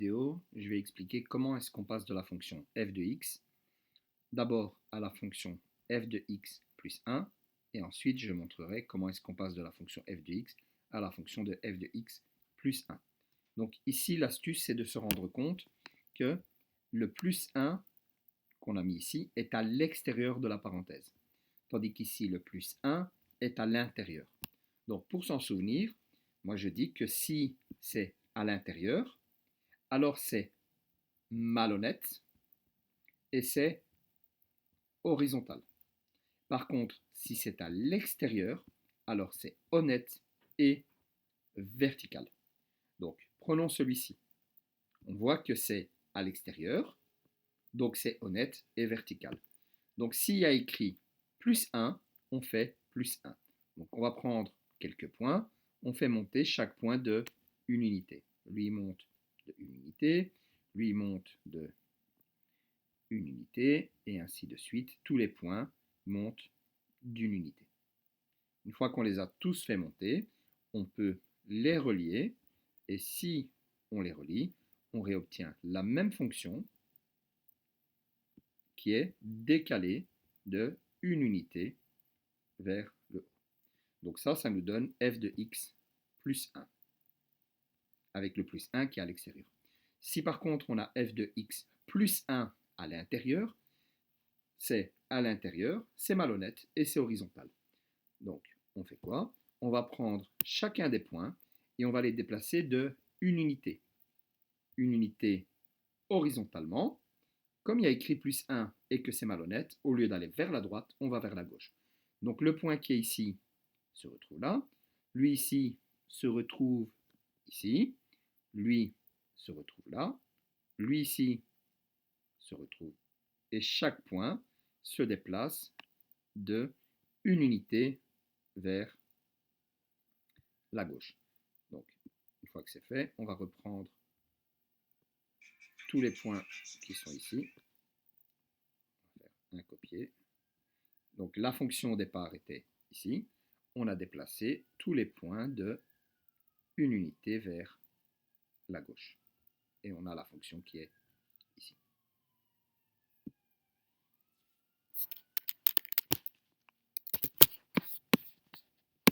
Vidéo, je vais expliquer comment est-ce qu'on passe de la fonction f de x, d'abord à la fonction f de x plus 1, et ensuite je montrerai comment est-ce qu'on passe de la fonction f de x à la fonction de f de x plus 1. Donc ici, l'astuce, c'est de se rendre compte que le plus 1 qu'on a mis ici est à l'extérieur de la parenthèse, tandis qu'ici, le plus 1 est à l'intérieur. Donc pour s'en souvenir, moi je dis que si c'est à l'intérieur, alors c'est malhonnête et c'est horizontal. Par contre, si c'est à l'extérieur, alors c'est honnête et vertical. Donc, prenons celui-ci. On voit que c'est à l'extérieur, donc c'est honnête et vertical. Donc, s'il y a écrit plus 1, on fait plus 1. Donc, on va prendre quelques points. On fait monter chaque point de une unité. Lui monte de une unité, lui monte de une unité, et ainsi de suite. Tous les points montent d'une unité. Une fois qu'on les a tous fait monter, on peut les relier, et si on les relie, on réobtient la même fonction qui est décalée de une unité vers le haut. Donc ça nous donne f de x plus 1, avec le plus 1 qui est à l'extérieur. Si par contre on a f de x plus 1 à l'intérieur, c'est à l'intérieur, c'est malhonnête et c'est horizontal. Donc, on fait quoi? On va prendre chacun des points et on va les déplacer de une unité. Une unité horizontalement. Comme il y a écrit plus 1 et que c'est malhonnête, au lieu d'aller vers la droite, on va vers la gauche. Donc le point qui est ici se retrouve là. Lui ici se retrouve ici. Lui se retrouve là. Lui ici se retrouve. Et chaque point se déplace de une unité vers la gauche. Donc, une fois que c'est fait, on va reprendre tous les points qui sont ici. On va faire un copier. Donc, la fonction au départ était ici. On a déplacé tous les points de une unité vers la gauche. Et on a la fonction qui est ici.